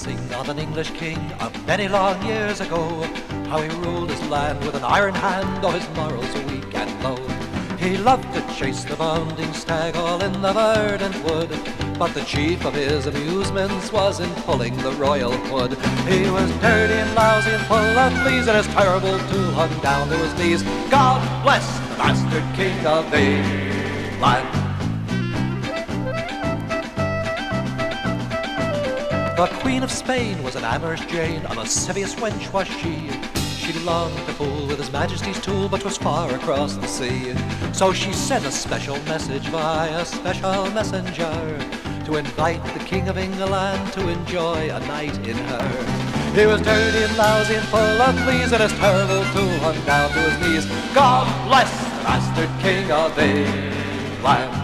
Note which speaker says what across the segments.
Speaker 1: sing of an English king of many long years ago, how he ruled his land with an iron hand, though his morals were weak and low. He loved to chase the bounding stag all in the verdant wood, but the chief of his amusements was in pulling the royal hood. He was dirty and lousy and full of fleas, and his terrible tool hung down to his knees. God bless the bastard king of England. The Queen of Spain was an amorous Jane, a lascivious wench was she. She longed to fool with His Majesty's tool, but 'twas far across the sea. So she sent a special message by a special messenger to invite the King of England to enjoy a night in her. He was dirty and lousy and full of fleas, and his terrible tool hung down to his knees. God bless the bastard King of England.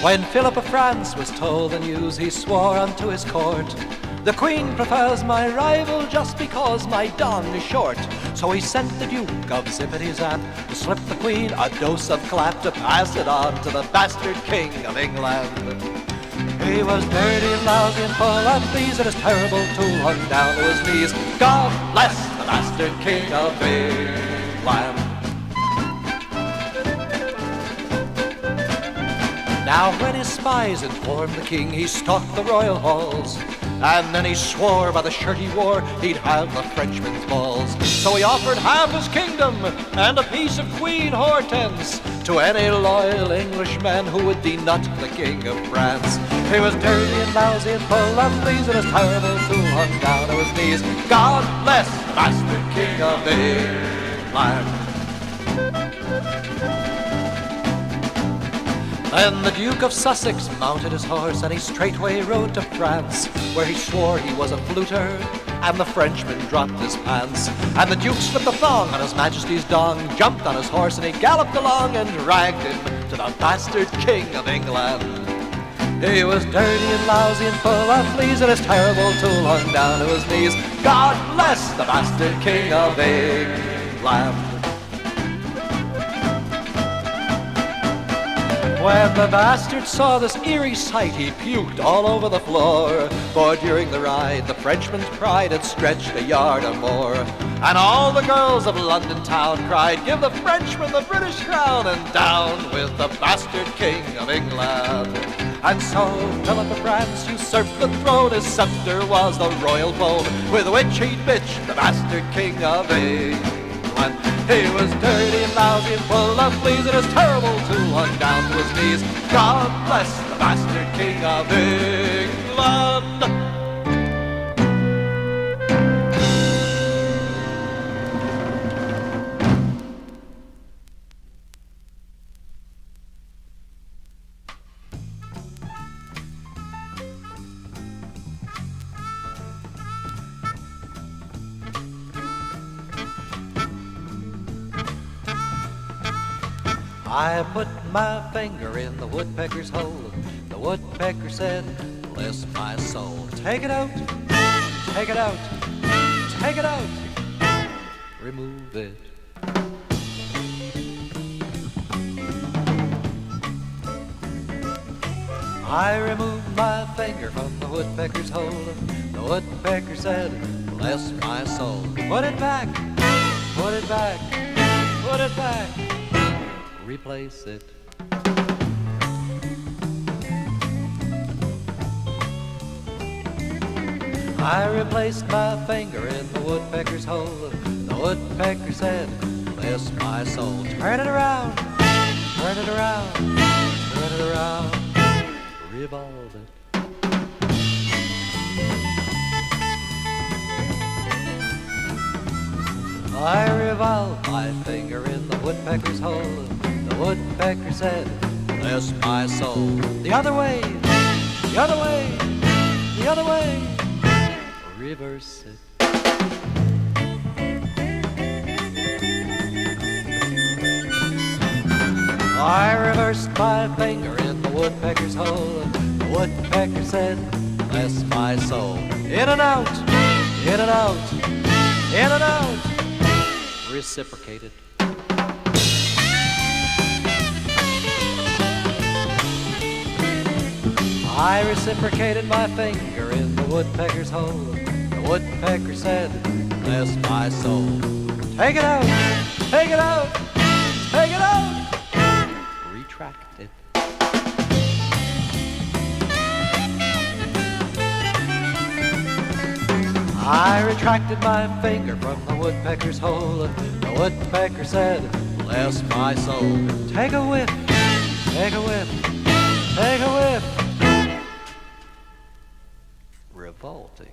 Speaker 1: When Philip of France was told the news, he swore unto his court, the Queen prefers my rival just because my dong is short. So he sent the Duke of Zippity-Zap to slip the Queen a dose of clap, to pass it on to the bastard King of England. He was dirty and lousy and full of fleas, and his terrible tool hung down to his knees. God bless the bastard King of England. Now when his spies informed the king, he stalked the royal halls, and then he swore by the shirt he wore he'd have the Frenchman's balls. So he offered half his kingdom and a piece of Queen Hortense to any loyal Englishman who would denut the King of France. He was dirty and lousy and full of fleas, and his terrible tool hung down to his knees. God bless the bastard King of England. Then the Duke of Sussex mounted his horse, and he straightway rode to France, where he swore he was a fluter, and the Frenchman dropped his pants. And the Duke slipped a thong on His Majesty's dong, jumped on his horse, and he galloped along and dragged him to the bastard King of England. He was dirty and lousy and full of fleas, and his terrible tool hung down to his knees. God bless the bastard King of England. When the bastard saw this eerie sight, he puked all over the floor, for during the ride the Frenchman's pride had stretched a yard or more. And all the girls of London town cried, give the Frenchman the British crown, and down with the bastard King of England. And so Philip of France usurped the throne, his scepter was the royal bone, with which he'd bitch the bastard King of England. He was dirty and lousy and full of fleas, and his terrible tool hung down to his knees. God bless the bastard King of England. I put my finger in the woodpecker's hole. The woodpecker said, bless my soul. Take it out, take it out, take it out, remove it. I removed my finger from the woodpecker's hole. The woodpecker said, bless my soul. Put it back, put it back, put it back, replace it. I replaced my finger in the woodpecker's hole. The woodpecker said, bless my soul. Turn it around, turn it around, turn it around, revolve it. I revolved my finger in the woodpecker's hole. The woodpecker said, bless my soul. The other way, the other way, the other way, reverse it. I reversed my finger in the woodpecker's hole. The woodpecker said, bless my soul. In and out, in and out, in and out, reciprocated. I reciprocated my finger in the woodpecker's hole. The woodpecker said, bless my soul. Take it out, take it out, take it out. Retracted. I retracted my finger from the woodpecker's hole. The woodpecker said, bless my soul. Take a whiff, take a whiff, take a whiff. Revolting.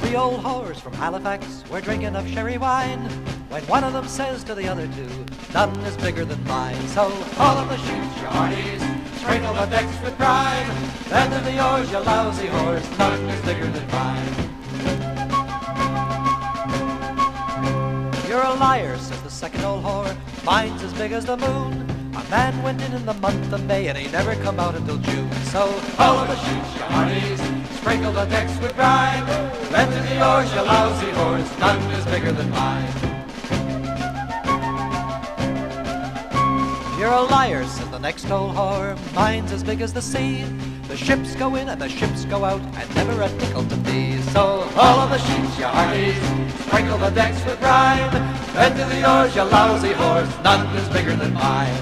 Speaker 1: Three old whores from Halifax were drinking of sherry wine when one of them says to the other two, none is bigger than mine. So all of the sheets, you hearties, sprinkle the decks with brine. Then to the oars, you lousy horse, none is bigger than mine. You're a liar, says the second old whore, mine's as big as the moon. A man went in the month of May and he never come out until June. So all of the sheets, you hearties, sprinkle the decks with brine. Then to the oars, you lousy horse, none is bigger than mine. You're a liar, said the next old whore, mine's as big as the sea. The ships go in and the ships go out, and never a nickel to me. So all of the sheets, you hearties, sprinkle the decks with brine. Then to the oars, you lousy horse, none is bigger than mine.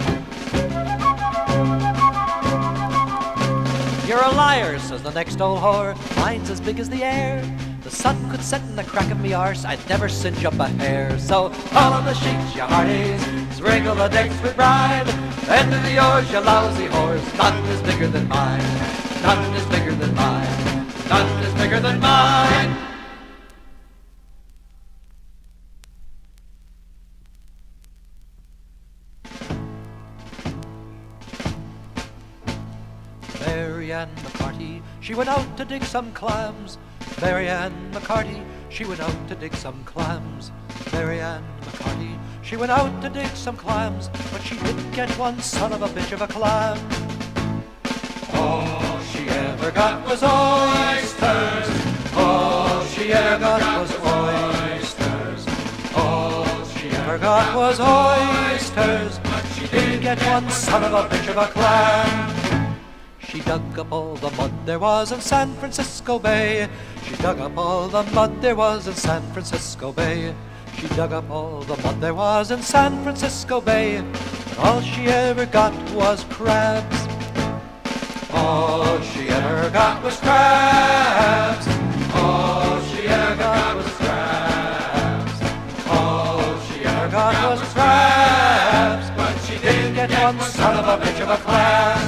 Speaker 1: You're a liar, says the next old whore, mine's as big as the air. The sun could set in the crack of me arse, I'd never singe up a hair. So all of the sheets, you hearties, sprinkle the decks with brine. Then to the oars, you lousy horse, none is bigger than mine. None is bigger than mine. None is bigger than mine. Mary Ann McCarty, she went out to dig some clams. Mary Ann McCarty, she went out to dig some clams. Mary Ann McCarty, she went out to dig some clams, but she didn't get one son of a bitch of a clam. All she ever got was oysters. All she ever got was oysters. All she ever got was oysters, but she didn't get one son of a bitch of a clam. She dug up all the mud there was in San Francisco Bay. She dug up all the mud there was in San Francisco Bay. She dug up all the mud there was in San Francisco Bay. But all she ever got was crabs. All she ever got was crabs. All she ever got was crabs. All she ever got was crabs. But she didn't get one son of a bitch of a clam.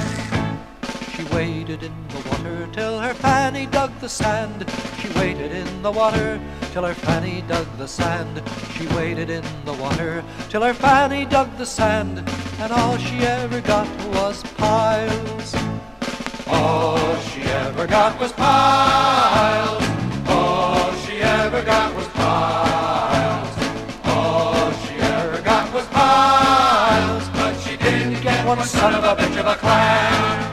Speaker 1: She waded in the water till her fanny dug the sand. She waded in the water till her fanny dug the sand. She waded in the water till her fanny dug the sand. And all she ever got was piles. All she ever got was piles. All she ever got was piles. All she ever got was piles. But she didn't get one son of a bitch of a clam.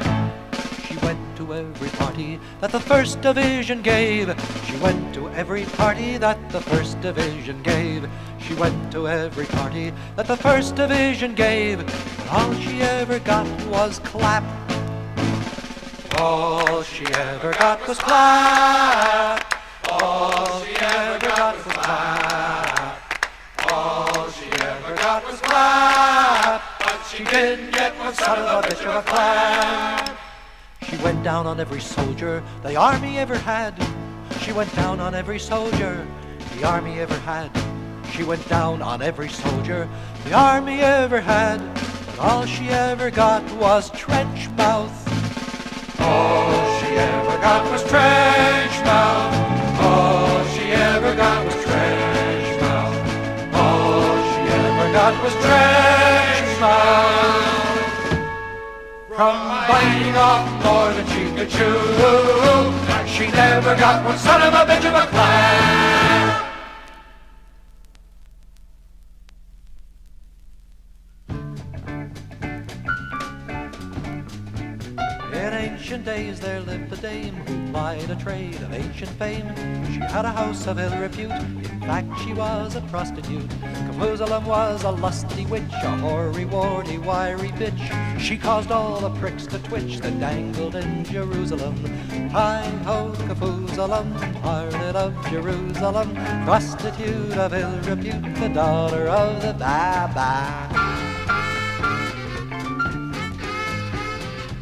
Speaker 1: She went to every party that the First Division gave. She went to every party that the First Division gave. She went to every party that the First Division gave. But all she ever got was clap. All she ever got was clap. All she ever got was clap. All she ever got was clap. But she didn't get one son of a bitch of a clam. She went down on every soldier the army ever had. She went down on every soldier the army ever had. She went down on every soldier the army ever had. But all she ever got was trench mouth. All she ever got was trench mouth. All she ever got was trench mouth. All she ever got was trench mouth. From biting off more than she could chew, she never got one son of a bitch of a clam. ancient days there lived a dame who plied a trade of ancient fame. She had a house of ill repute, in fact she was a prostitute. Capuzalum was a lusty witch, a hoary, warty, wiry bitch. She caused all the pricks to twitch that dangled in Jerusalem. Hi-ho, Capuzalum, harlot of Jerusalem, prostitute of ill repute, the daughter of the Baba.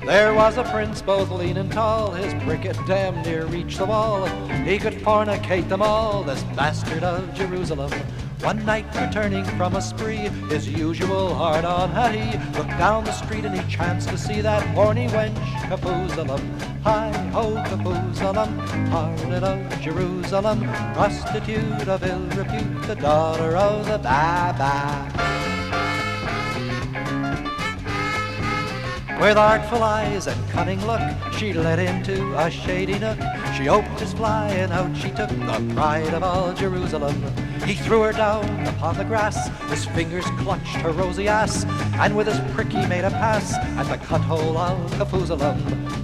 Speaker 1: There was a prince both lean and tall, his pricket damn near reached the wall. He could fornicate them all, this bastard of Jerusalem. One night returning from a spree, his usual hard-on had he, looked down the street and he chanced to see that horny wench, Capuzalum. Hi-ho, Capuzalum, harlot of Jerusalem, prostitute of ill repute, the daughter of the Baba. With artful eyes and cunning look, she led him to a shady nook. She oped his fly and out she took the pride of all Jerusalem. He threw her down upon the grass, his fingers clutched her rosy ass, and with his prick he made a pass at the cut-hole of Capuzalum.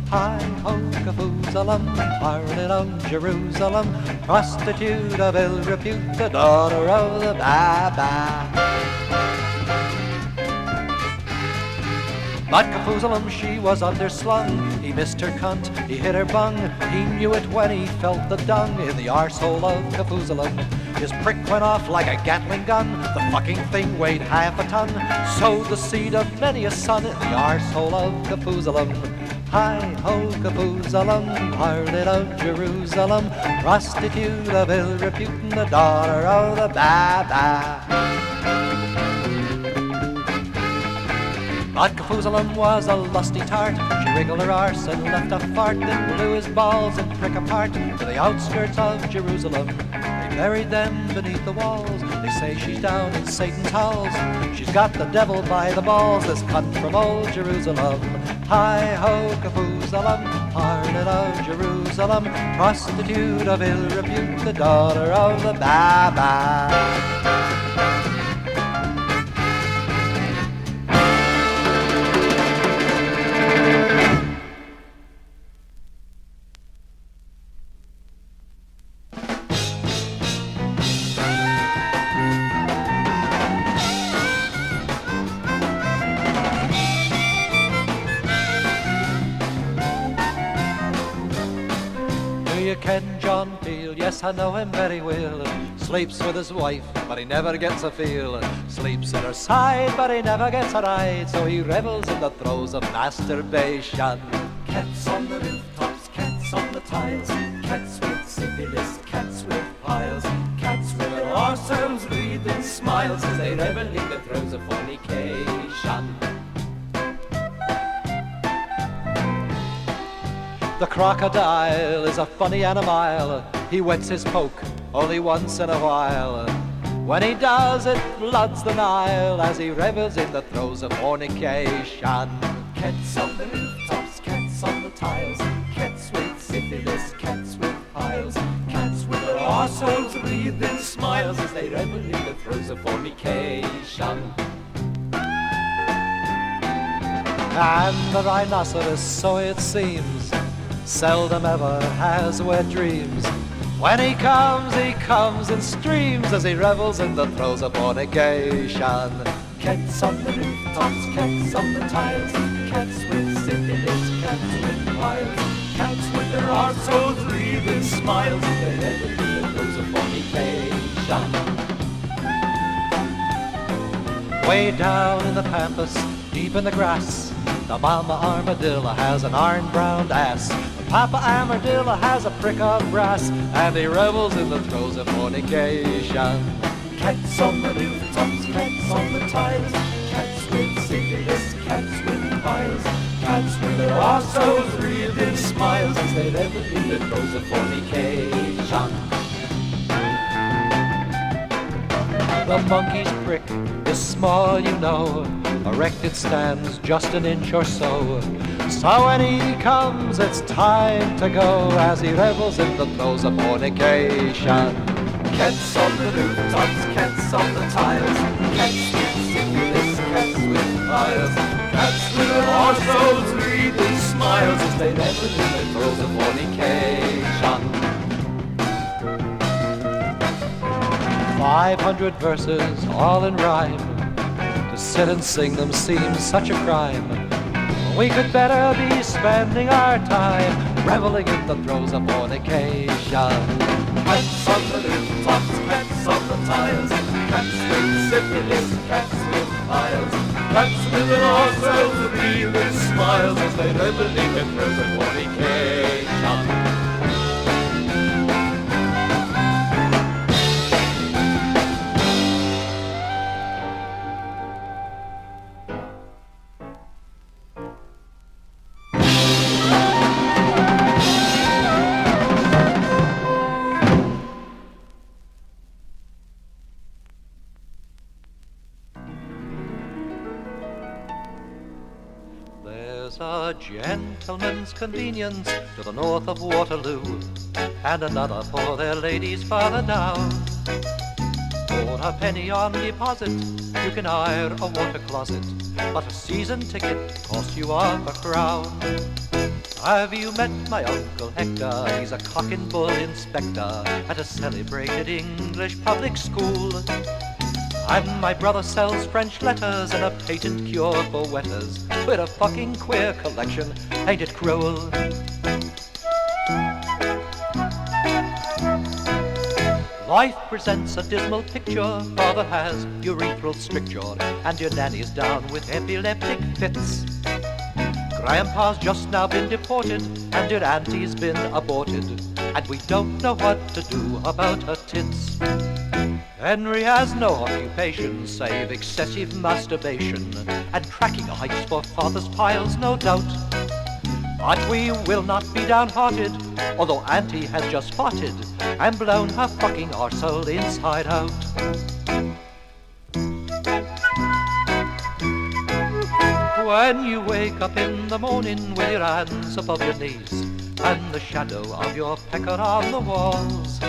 Speaker 1: Hi-ho, Capuzalum, harlot of Jerusalem, prostitute of ill repute, the daughter of the Baba. But Capuzalum, she was underslung. He missed her cunt, he hit her bung. He knew it when he felt the dung in the arsehole of Capuzalum. His prick went off like a Gatling gun. The fucking thing weighed half a ton. Sowed the seed of many a son in the arsehole of Capuzalum. Hi-ho, Capuzalum, harlot of Jerusalem, prostitute of ill repute, and the daughter of the Baba. But Capuzalum was a lusty tart. She wriggled her arse and left a fart, then blew his balls and prick apart to the outskirts of Jerusalem. They buried them beneath the walls. They say she's down in Satan's halls. She's got the devil by the balls, this cunt from old Jerusalem. Hi-ho, Capuzalum, harlot of Jerusalem, prostitute of ill repute, the daughter of the Baba. You ken John Peel, yes I know him very well. Sleeps with his wife, but he never gets a feel. Sleeps at her side, but he never gets a ride. So he revels in the throes of masturbation.
Speaker 2: Cats on the rooftops, cats on the tiles, cats with syphilis, cats with piles, cats with their arseholes breathing smiles as they revel in the throes of fornication.
Speaker 1: The crocodile is a funny animal. He wets his poke only once in a while. When he does, it floods the Nile as he revels in the throes of fornication.
Speaker 2: Cats on the rooftops, cats on the tiles, cats with syphilis, cats with piles, cats with their arseholes breathing smiles as they revel in the throes of fornication.
Speaker 1: And the rhinoceros, so it seems, seldom ever has wet dreams. When he comes in streams as he revels in the throes of fornication.
Speaker 2: Cats on the rooftops, cats on the tiles, cats with syphilis, cats with piles, cats with their arseholes breathing smiles as they revel in the throes of fornication.
Speaker 1: Way down in the pampas, deep in the grass, the mama armadillo has an iron-brown ass. The papa armadillo has a prick of brass, and he revels in the throes of fornication.
Speaker 2: Cats on the rooftops, cats on the tiles, cats with syphilis, cats with piles, cats with their arseholes breathing smiles as they revel in the throes of fornication.
Speaker 1: The monkey's prick is small, you know, erect it stands just an inch or so. So when he comes, it's time to go as he revels in the throes of fornication.
Speaker 2: Cats on the rooftops, cats on the tiles, cats with syphilis, cats with piles, cats with their arseholes breathing smiles as they revel in the throes of fornication.
Speaker 1: 500 verses, all in rhyme. To sit and sing them seems such a crime. We could better be spending our time reveling in the throes of fornication.
Speaker 2: Cats on the rooftops, cats on the tiles, cats with syphilis, cats with piles, cats with an ourselves reeling smiles as they revel in the throes of fornication.
Speaker 1: There's a gentleman's convenience to the north of Waterloo, and another for their ladies farther down. For a penny on deposit, you can hire a water closet, but a season ticket costs you £1. Have you met my Uncle Hector? He's a cock and bull inspector at a celebrated English public school. And my brother sells French letters and a patent cure for wetters. We're a fucking queer collection, ain't it cruel? Life presents a dismal picture. Father has urethral stricture, and your nanny's down with epileptic fits. Grandpa's just now been deported, and your auntie's been aborted, and we don't know what to do about her tits. Henry has no occupation save excessive masturbation and cracking ice for father's piles, no doubt. But we will not be downhearted, although Auntie has just farted and blown her fucking arsehole inside out. When you wake up in the morning with your hands above your knees and the shadow of your pecker on the walls,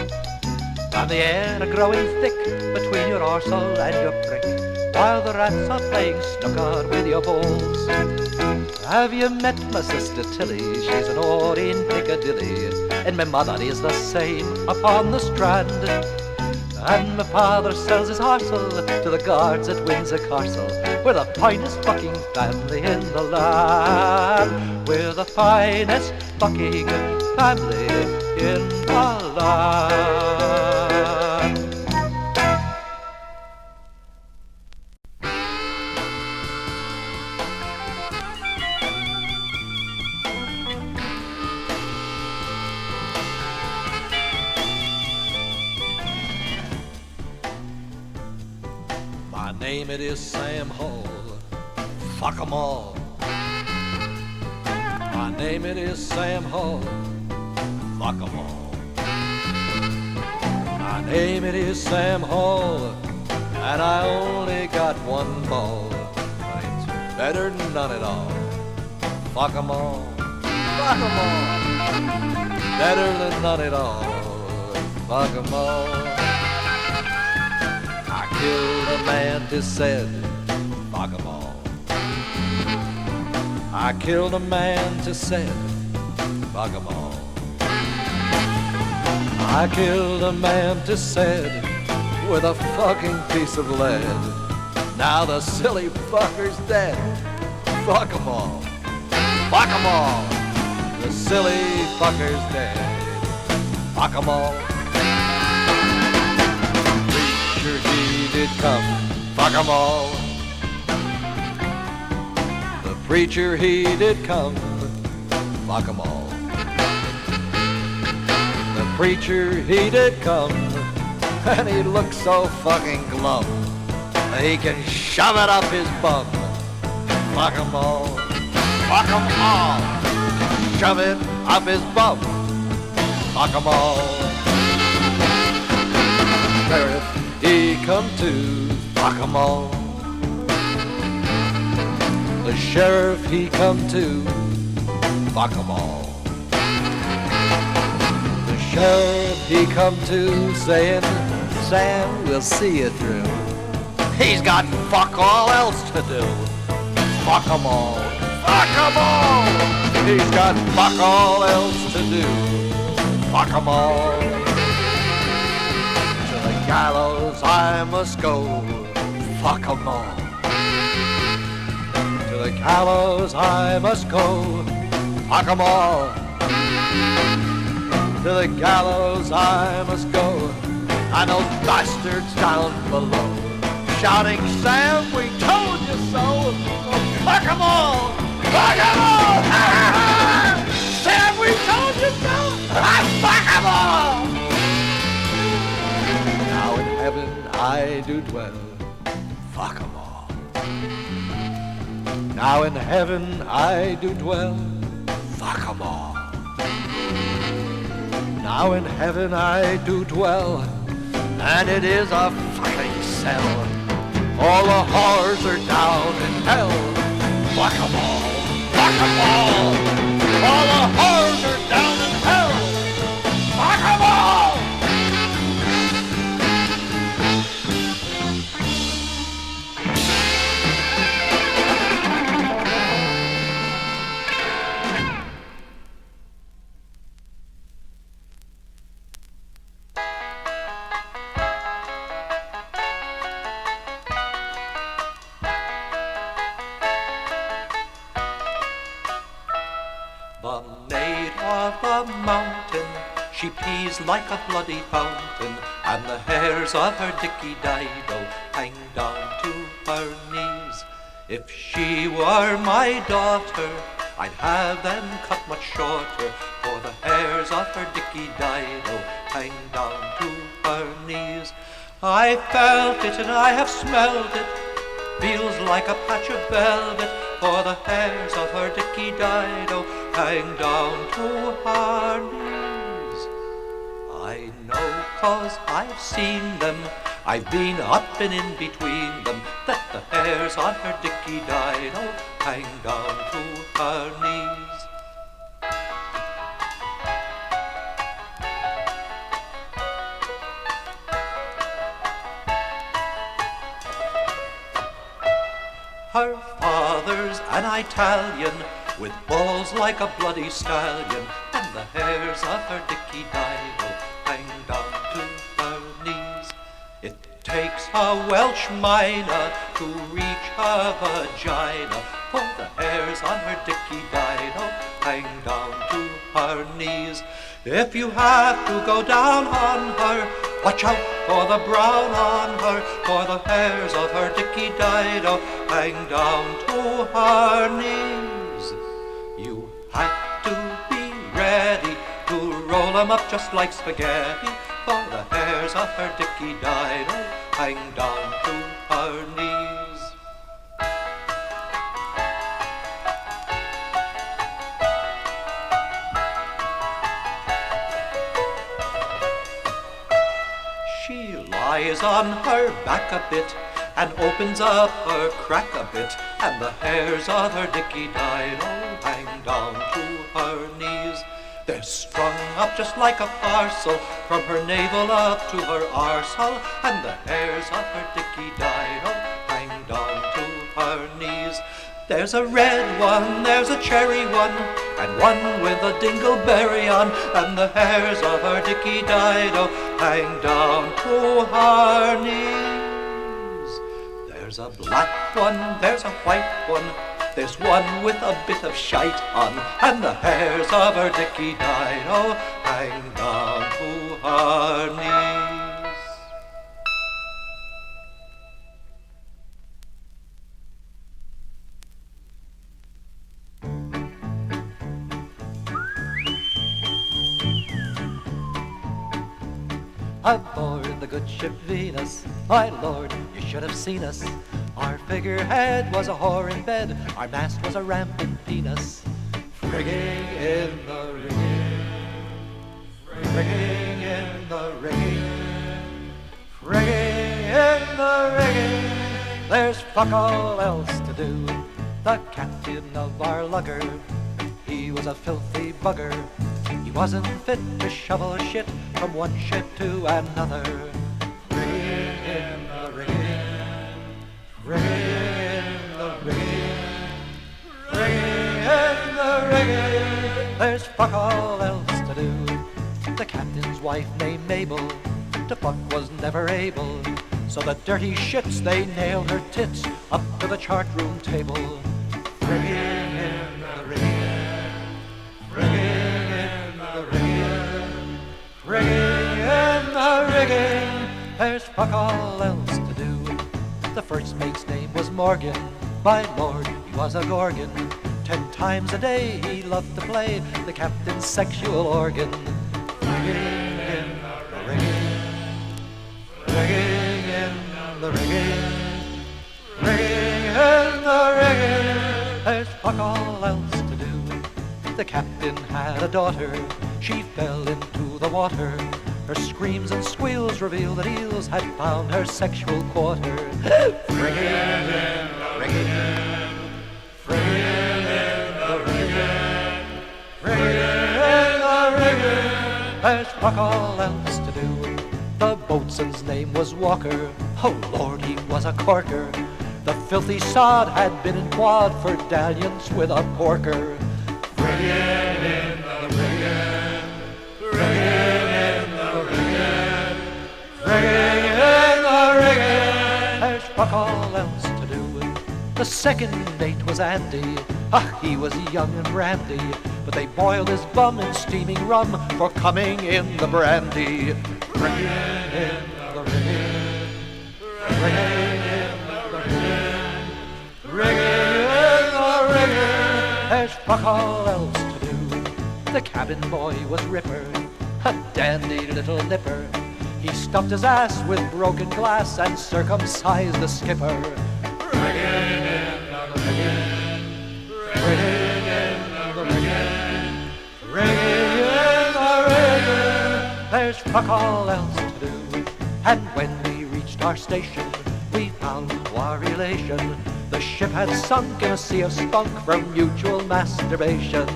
Speaker 1: and the air growing thick between your arsehole and your prick, while the rats are playing snooker with your balls. Have you met my sister Tilly? She's an whore in Piccadilly, and my mother is the same upon the Strand. And my father sells his arsehole to the guards at Windsor Castle. We're the finest fucking family in the land. We're the finest fucking family in the land. My name it is Sam Hall, fuck 'em all. My name it is Sam Hall, fuck 'em all. My name it is Sam Hall, and I only got one ball, but it's better than none at all. Fuck 'em all, fuck 'em all, better than none at all. Fuck 'em all. I killed a man, 'tis said, fuck 'em all. I killed a man, 'tis said, fuck 'em all. I killed a man, 'tis said, with a fucking piece of lead. Now the silly fucker's dead, fuck 'em all. Fuck 'em all. The silly fucker's dead, fuck 'em all. He did come, fuck 'em all. The preacher he did come, fuck 'em all. The preacher he did come, and he looked so fucking glum, he can shove it up his bum. Fuck 'em all, fuck 'em all. Shove it up his bum, fuck 'em all. Sheriff he come to, fuck 'em all. The sheriff he come to, fuck 'em all. The sheriff he come to saying, Sam, we'll see you through. He's got fuck all else to do. Fuck 'em all, fuck 'em all. He's got fuck all else to do. Fuck 'em all. To the gallows I must go. Fuck 'em all. To the gallows I must go. Fuck 'em all. To the gallows I must go. And those bastards down below shouting, Sam, we told you so. Fuck 'em all. Fuck 'em all. Sam, we told you so. Fuck 'em all. Now in heaven I do dwell. Fuck 'em all. Now in heaven I do dwell. Fuck 'em all. Now in heaven I do dwell, and it is a fucking cell. All the whores are down in hell. Fuck 'em all. Fuck 'em all. All the whores are down in hell. Fuck 'em all.
Speaker 3: The maid of the mountain, she pees like a bloody fountain, and the hairs of her dicky-dido hang down to her knees. If she were my daughter, I'd have them cut much shorter, for the hairs of her dicky-dido hang down to her knees. I felt it and I have smelled it, feels like a patch of velvet, for the hairs of her dicky-dido hang down to her knees. I know 'cause I've seen them, I've been up and in between them, that the hairs on her dicky-dido hang down to her knees. Her father's an Italian, with balls like a bloody stallion, and the hairs of her dicky-dido hang down to her knees. It takes a Welsh mina to reach her vagina, for the hairs on her dicky-dido hang down to her knees. If you have to go down on her, watch out for the brown on her, for the hairs of her dicky-dido hang down to her knees. You have to be ready to roll 'em up just like spaghetti, for the hairs of her dicky-dido hang down to her knees. She lies on her back a bit and opens up her crack a bit, and the hairs of her dicky-dido hang down to her knees. They're strung up just like a parcel from her navel up to her arsehole, and the hairs of her dicky-dido hang down to her knees. There's a red one, there's a cherry one, and one with a dingleberry on, and the hairs of her dicky-dido hang down to her knees. There's a black one, there's a white one, there's one with a bit of shite on, and the hairs of her dicky-dido hang down to her knees.
Speaker 1: Aboard the good ship Venus, my lord, you should have seen us. Our figurehead was a whore in bed, our mast was a rampant penis. Frigging in the rigging, frigging in the rigging, frigging in the rigging. There's fuck all else to do. The captain of our lugger, he was a filthy bugger. He wasn't fit to shovel shit from one ship to another. Rigging in the rigging, rigging in the rigging, rigging in the rigging. there's fuck all else to do. The captain's wife named Mabel, to fuck was never able. So the dirty shits, they nailed her tits up to the chart room table. Friggin' in the rigging, friggin' in the rigging, friggin' in the rigging, there's fuck all else to do. The first mate's name was Morgan, my lord, he was a gorgon. 10 times a day he loved to play the captain's sexual organ. Friggin' in the rigging, friggin' in the rigging, rigging in the rigging, there's fuck all else to do. The captain had a daughter, she fell into the water. Her screams and squeals revealed that eels had found her sexual quarter. Friggin' in the rigging, friggin' in the rigging, friggin' in the rigging, there's fuck all else to do. The boatswain's name was Walker, oh Lord, he was a corker. The filthy sod had been in quad for dalliance with a porker. Friggin' in the rigging, friggin' in the rigging, friggin' in the rigging, there's fuck all else to do. The second mate was Andy, he was young and randy, but they boiled his bum in steaming rum for coming in the brandy. Friggin' in the rigging, friggin' in the rigging, rigging in the rigging, there's fuck all else to do. The cabin boy was Ripper, a dandy little nipper. He stuffed his ass with broken glass and circumcised the skipper. Friggin' in the rigging, friggin' in the rigging, rigging in the rigging, there's fuck all else to do. And when we reached our station, we found our relation. The ship had sunk in a sea of spunk from mutual masturbation.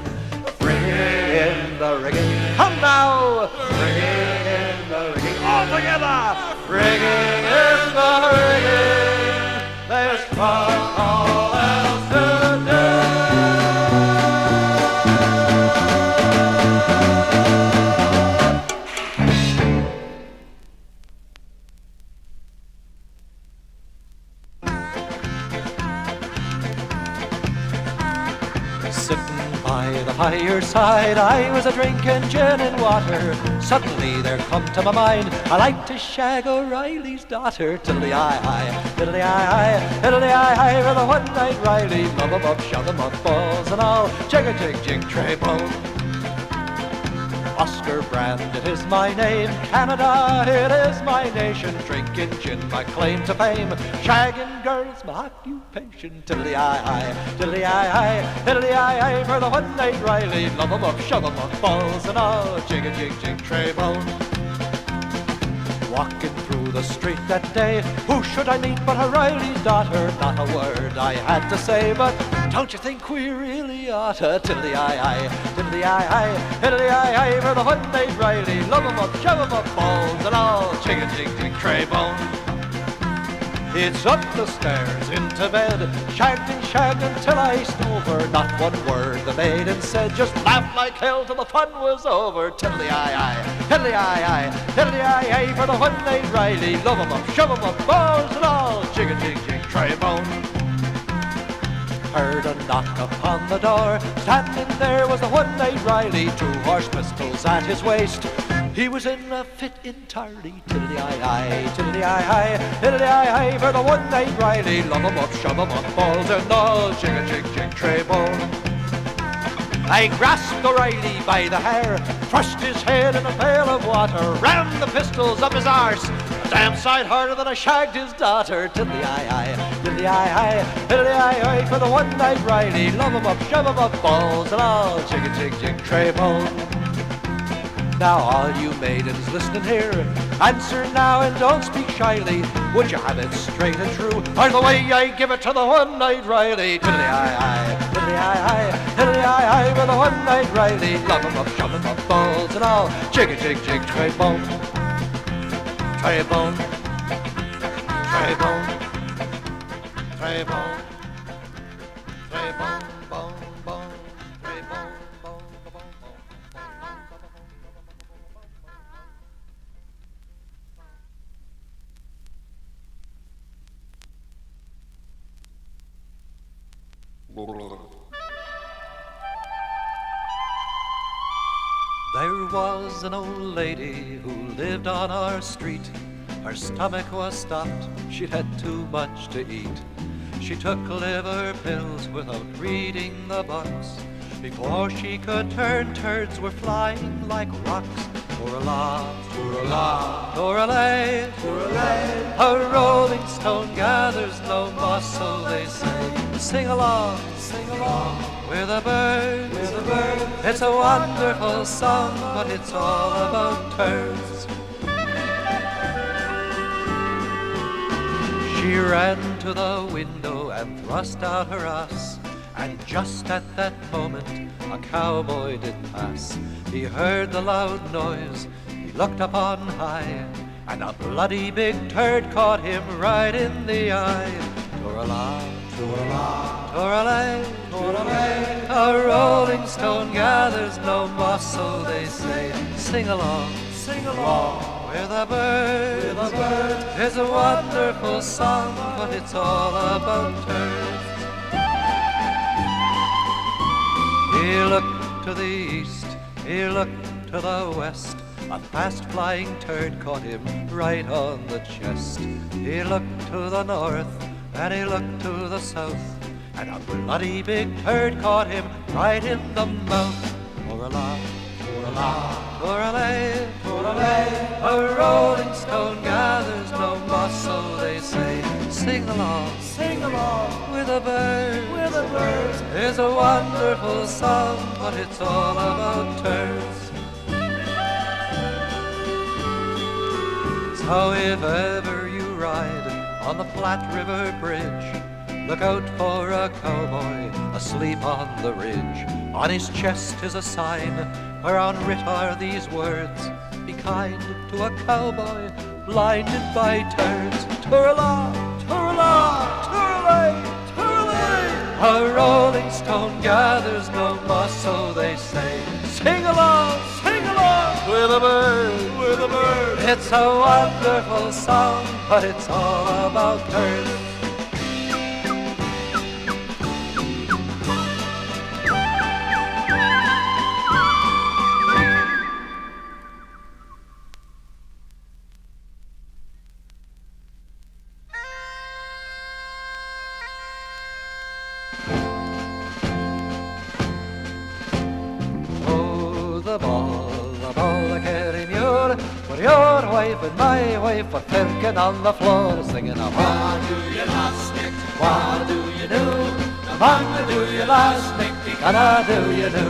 Speaker 1: Friggin' in the rigging, come now! Friggin' in the rigging, all together! Friggin' in the rigging, there's fuck all else to do. Sitting by the fireside, I was a-drinking gin and water. Suddenly there come to my mind, I like to shag O'Reilly's daughter. Tiddly-eye-eye, tiddly-eye-eye, tiddly-eye-eye, for the one-night Riley. Love 'em up, shove 'em up, balls and all, jig-a-jig-jig, tray bone. Oscar Brand, it is my name. Canada, it is my nation. Drinking gin, my claim to fame. Shagging girls, my occupation. Tiddly-eye-eye, tiddly-eye-eye, tiddly-eye-eye, for the one-night Riley. Love 'em up, shove 'em up, balls and all, jig-a-jig-jig, tray bone. Walking through the street that day, who should I meet but O'Reilly's daughter? Not a word I had to say, but don't you think we really oughta? Tiddly-eye-eye, tiddly-eye-eye, tiddly-eye-eye, for the one-night Riley. Love 'em up, shove 'em up, balls and all, jig-a-jig-jig, tray bone. It's up the stairs, into bed, shagged and shagged until I snoover. Not one word the maiden said, just laughed like hell till the fun was over. Tiddly-eye-eye, tiddly-eye-eye, tiddly-eye-eye, for the one-night Riley. Love 'em up, shove 'em up, balls and all, jig-a-jig-jig, tray bone. Heard a knock upon the door, standing there was the one-night Riley. 2 horse pistols at his waist, he was in a fit entirely. Tiddly-eye-eye, tiddly-eye-eye, tiddly-eye-eye, for the one-night Riley. Love 'em up, shove 'em up, balls and all, jig-a-jig-jig, tray bone. I grasped O'Reilly by the hair, thrust his head in a pail of water, rammed the pistols up his arse, a damn sight harder than I shagged his daughter. Tiddly-eye-eye, tiddly-eye-eye, tiddly-eye-eye, for the one-night Riley. Love 'em up, shove 'em up, balls and all, jig-a-jig-jig, tray bone. Now all you maidens listening here, answer now and don't speak shyly. Would you have it straight and true, or the way I give it to the one-night Riley? Tiddly-eye-eye, tiddly-eye-eye, tiddly-eye-eye, for the one-night Riley. Love 'em up, shove 'em up, balls and all, jig-a-jig-jig, tray bone. Tray bone, tray bone, tray bone, tray bone, bone, bone, tray bone, bone, bone.
Speaker 3: There was an old lady who lived on our street. Her stomach was stopped, she'd had too much to eat. She took liver pills without reading the box. Before she could turn, turds were flying like rocks. Tourala, tourala, touralay, touralay. A rolling stone gathers no moss, so they say. Sing along with a bird, with a bird. It's a wonderful song, but it's all about turds. She ran to the window and thrust out her ass, and just at that moment a cowboy did pass. He heard the loud noise, he looked up on high, and a bloody big turd caught him right in the eye. Tourala, tourala, touralay, touralay. A rolling stone gathers no moss, so they say. Sing along with a bird, with a bird. It's a wonderful song, but it's all about turds. He looked to the east, he looked to the west. A fast-flying turd caught him right on the chest. He looked to the north, and he looked to the south, and a bloody big turd caught him right in the mouth. Tourala, tourala, touralay, touralay. A rolling stone gathers no moss, so they say. Sing along with a bird, with a bird. It's a wonderful song, but it's all about turds. So if ever you ride on the Platte River Bridge, look out for a cowboy asleep on the ridge. On his chest is a sign whereon writ are these words: be kind to a cowboy blinded by turds. Tourala, tourala, touralay, touralay. A rolling stone gathers no moss, so they say. Sing along with a bird, with a bird. It's a wonderful song, but it's all about turds. The ball, I carry muir, where your wife and my wife are firkin' on the floor, singing a what do you last night, what do you do, what do you last night, what do you do?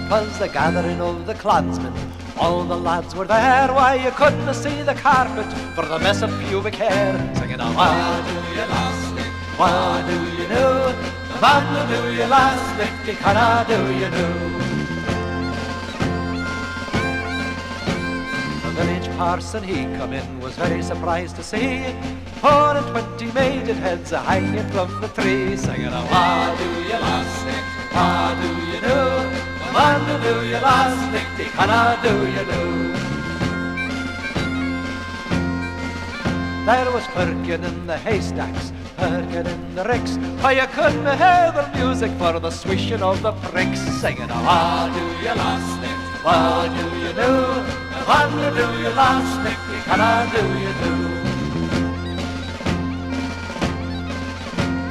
Speaker 3: 'Twas the gathering of the clansmen, all the lads were there, why you couldn't see the carpet for the mess of pubic hair, singing a what do you last night, what do you do? What do you last night, what do you do? The village parson, he come in, was very surprised to see 4 and 20 maiden heads a-hanging from the tree, singing a what do you last night, what do you do? What do you last night, what do you do? There was Firkin in the haystacks, Firkin in the ricks, why you couldn't hear the music for the swishing of the pricks, singing a what do you last night, what do you do? What do you last night, what do you do?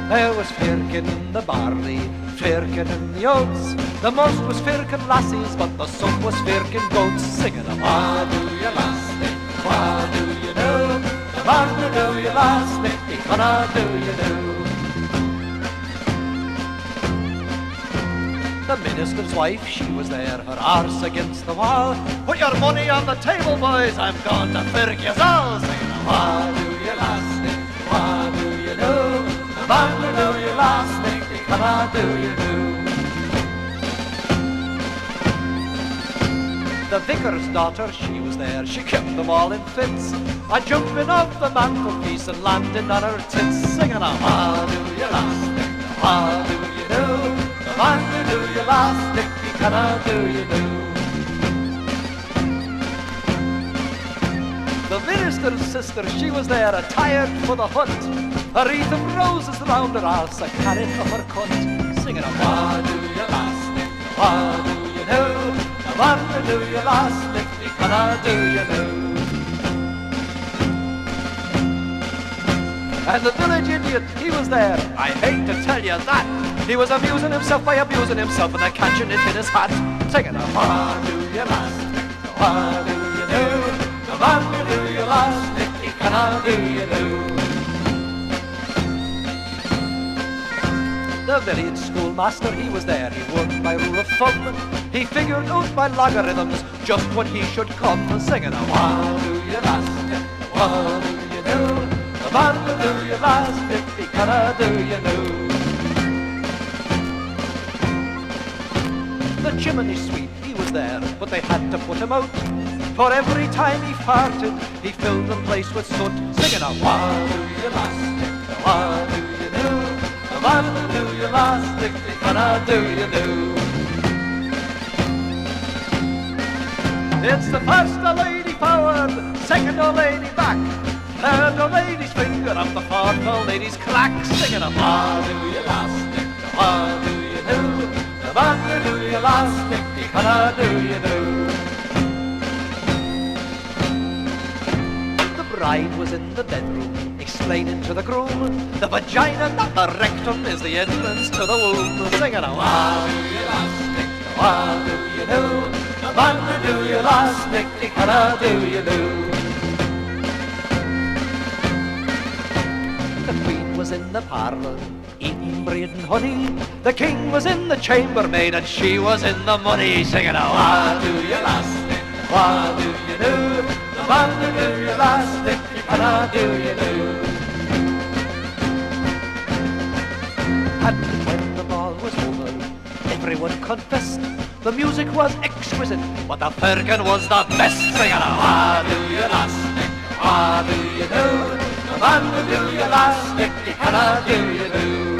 Speaker 3: There was Firkin in the barley, Firkin in the oats, the most was Firkin lassies, but the some was Firkin goats, singing a what do you last night, what do you do? What do you last night, what do you do? The minister's wife, she was there, her arse against the wall. Put your money on the table, boys, I'm going to firk yous all. Singing, what do you last night, what do you do? What do you last night, what do you do? The vicar's daughter, she was there, she kept them all in fits, a jumping off the mantelpiece and landing on her tits, singing a what do you last night, what do you do? What do you last night, what do you do? The minister's sister, she was there, attired for the hunt,
Speaker 1: a wreath of roses round her arse, a carrot up her cunt, singing a what do you last nick, what do you know, what do you last nick, what do you know. And the village idiot, he was there, I hate to tell you that. He was amusing himself by abusing himself and then catching it in his hat, singing a what do you last nick, what do you know, what do you last nick, what do you know. The village schoolmaster, he was there, he worked by rule of thumb. He figured out by logarithms just when he should come, singing a what do you last nick, what do you know, what do you last nick, what do you know. The chimney sweep, he was there, but they had to put him out. For every time he farted, he filled the place with soot, singing a what do you last nick, what do you know, what do you last nick, what do you know. It's the first old lady forward, second old lady back, third old lady's finger up the fourth old lady's clack, singing a what do you last nick, what do you know, what do you last nick, what do you know. The bride was in the bedroom, explaining to the groom, the vagina, not the rectum, is the entrance to the womb, singing a what do you last nick, what do you know, what do you last nick, what do you know. The queen was in the parlour, eating bread and honey. The king was in the chambermaid, and she was in the money, singing a what do you last nick, what do you know, what do you last nick, what do you know. And when the ball was over, everyone confessed the music was exquisite, but the firkin was the best, singing a what do you last nick, what do you know, what do you last nick, what do you know.